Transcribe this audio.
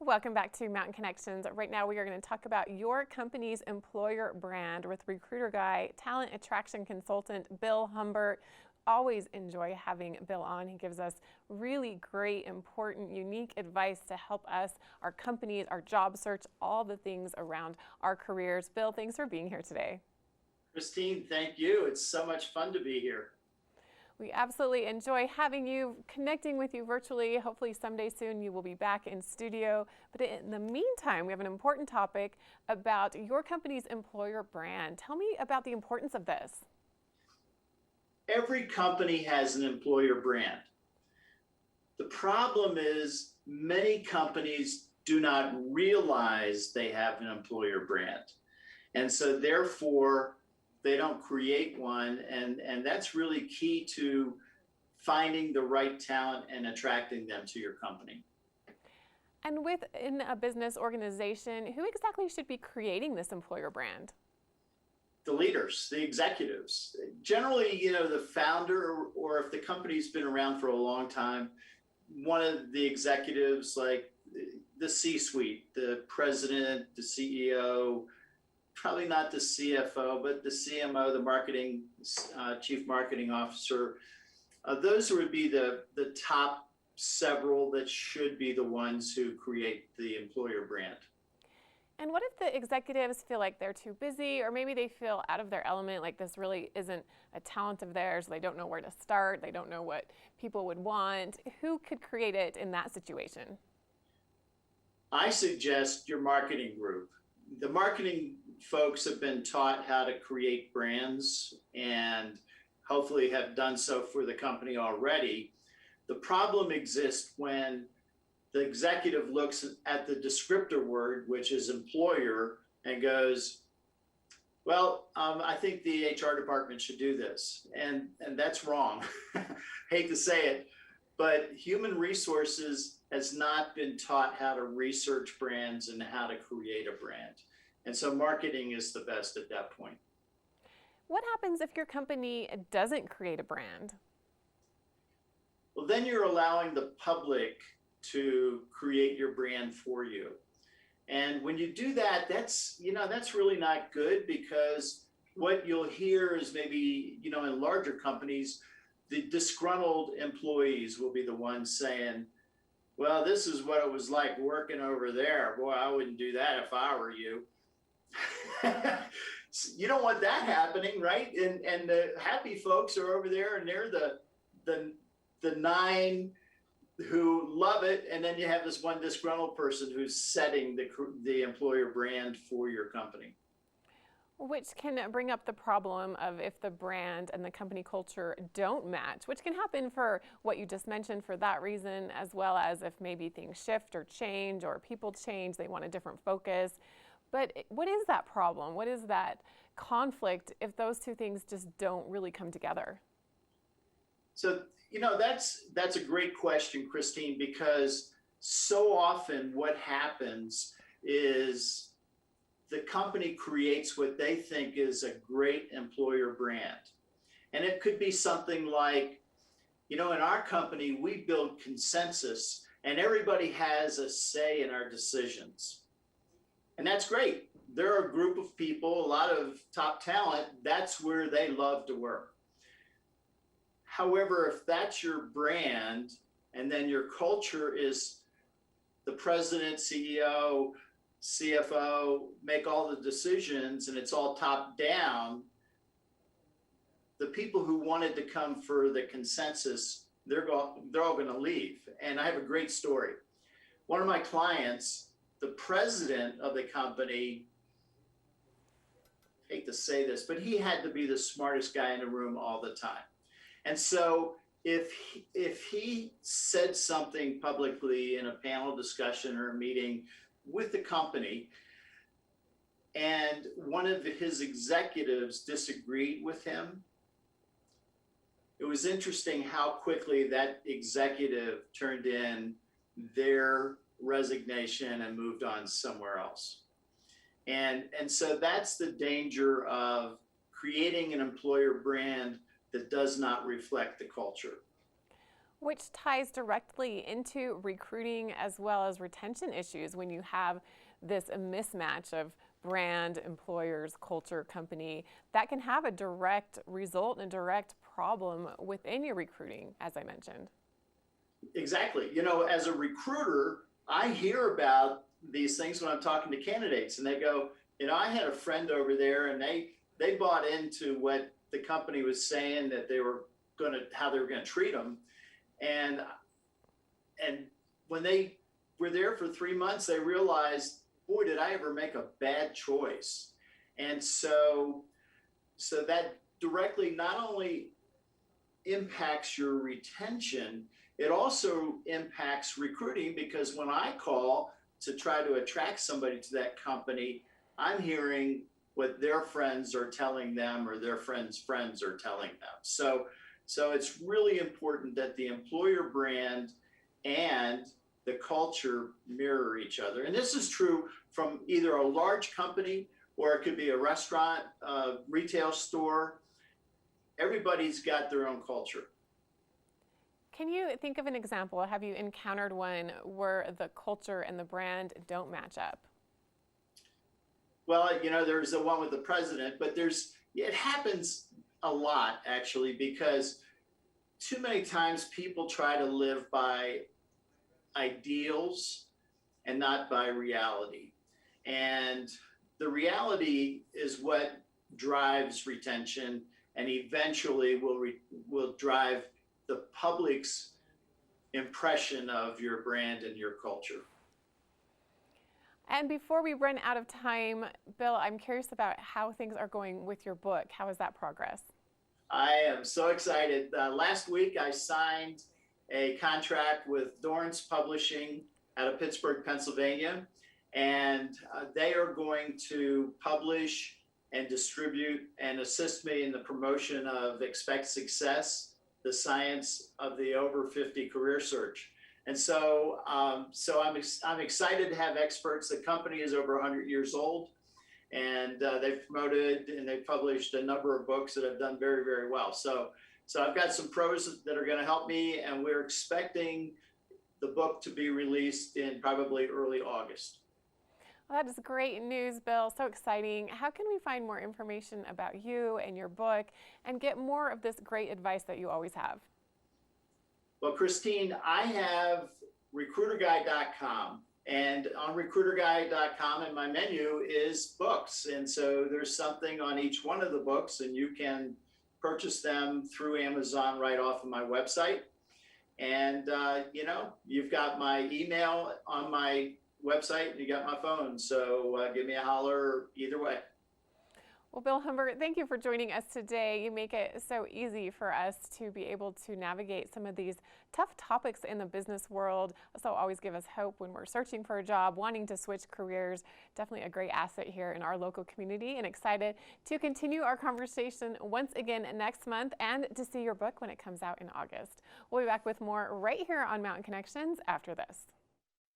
Welcome back to Mountain Connections. Right now we are going to talk about your company's employer brand with recruiter guy, talent attraction consultant Bill Humbert. Always enjoy having Bill on. He gives us really great, important, unique advice to help us, our companies, our job search, all the things around our careers. Bill, thanks for being here today. Christine, thank you. It's so much fun to be here. We absolutely enjoy having you, connecting with you virtually. Hopefully someday soon you will be back in studio. But in the meantime, we have an important topic about your company's employer brand. Tell me about the importance of this. Every company has an employer brand. The problem is many companies do not realize they have an employer brand. And so therefore, they don't create one. And that's really key to finding the right talent and attracting them to your company. And within a business organization, who exactly should be creating this employer brand? The leaders, the executives. Generally, the founder, or if the company's been around for a long time, one of the executives, like the C-suite, the president, the CEO, probably not the CFO, but the CMO, the marketing chief marketing officer. Those would be the top several that should be the ones who create the employer brand. And what if the executives feel like they're too busy, or maybe they feel out of their element, like this really isn't a talent of theirs, they don't know where to start, they don't know what people would want? Who could create it in that situation? I suggest your marketing group. The marketing folks have been taught how to create brands and hopefully have done so for the company already. The problem exists when the executive looks at the descriptor word, which is employer, and goes, well, I think the HR department should do this. And that's wrong. Hate to say it, but human resources has not been taught how to research brands and how to create a brand. And so marketing is the best at that point. What happens if your company doesn't create a brand? Well, then you're allowing the public to create your brand for you. And when you do that, that's really not good, because what you'll hear is maybe, in larger companies, the disgruntled employees will be the ones saying, well, this is what it was like working over there. Boy, I wouldn't do that if I were you. You don't want that happening, right? And the happy folks are over there, and they're the nine who love it, and then you have this one disgruntled person who's setting the employer brand for your company. Which can bring up the problem of if the brand and the company culture don't match, which can happen for what you just mentioned for that reason, as well as if maybe things shift or change or people change, they want a different focus. But what is that problem? What is that conflict if those two things just don't really come together? So, that's a great question, Christine, because so often what happens is the company creates what they think is a great employer brand. And it could be something like, in our company, we build consensus and everybody has a say in our decisions. And that's great. There are a group of people, a lot of top talent, that's where they love to work. However, if that's your brand and then your culture is the president, CEO, CFO make all the decisions and it's all top down, the people who wanted to come for the consensus, they're all going to leave. And I have a great story. One of my clients, the president of the company, hate to say this, but he had to be the smartest guy in the room all the time. And so if he said something publicly in a panel discussion or a meeting with the company, and one of his executives disagreed with him, it was interesting how quickly that executive turned in their resignation and moved on somewhere else. And so that's the danger of creating an employer brand that does not reflect the culture. which ties directly into recruiting as well as retention issues when you have this mismatch of brand, employers, culture, company. That can have a direct result and a direct problem within your recruiting, as I mentioned. Exactly. As a recruiter, I hear about these things when I'm talking to candidates, and they go, I had a friend over there, and they bought into what the company was saying that how they were going to treat them, and when they were there for 3 months, they realized, boy, did I ever make a bad choice. And so that directly not only impacts your retention, it also impacts recruiting, because when I call to try to attract somebody to that company, I'm hearing what their friends are telling them or their friends' friends are telling them. So it's really important that the employer brand and the culture mirror each other. And this is true from either a large company, or it could be a restaurant, retail store. Everybody's got their own culture. Can you think of an example? Have you encountered one where the culture and the brand don't match up? Well, there's the one with the president, but it happens a lot, actually, because too many times people try to live by ideals and not by reality. And the reality is what drives retention, and eventually will drive the public's impression of your brand and your culture. And before we run out of time, Bill, I'm curious about how things are going with your book. How is that progress? I am so excited. Last week, I signed a contract with Dorrance Publishing out of Pittsburgh, Pennsylvania, and they are going to publish and distribute and assist me in the promotion of Expect Success, the science of the over 50 career search. And so I'm excited to have experts. The company is over 100 years old, and they've promoted and they've published a number of books that have done very, very well. So I've got some pros that are going to help me, and we're expecting the book to be released in probably early August. Well, that is great news, Bill. So exciting. How can we find more information about you and your book and get more of this great advice that you always have? Well, Christine, I have recruiterguy.com, and on recruiterguy.com in my menu is books. And so there's something on each one of the books, and you can purchase them through Amazon right off of my website. And, you've got my email on my website, and you got my phone. So give me a holler either way. Well, Bill Humbert, thank you for joining us today. You make it so easy for us to be able to navigate some of these tough topics in the business world. So always give us hope when we're searching for a job, wanting to switch careers. Definitely a great asset here in our local community, and excited to continue our conversation once again next month and to see your book when it comes out in August. We'll be back with more right here on Mountain Connections after this.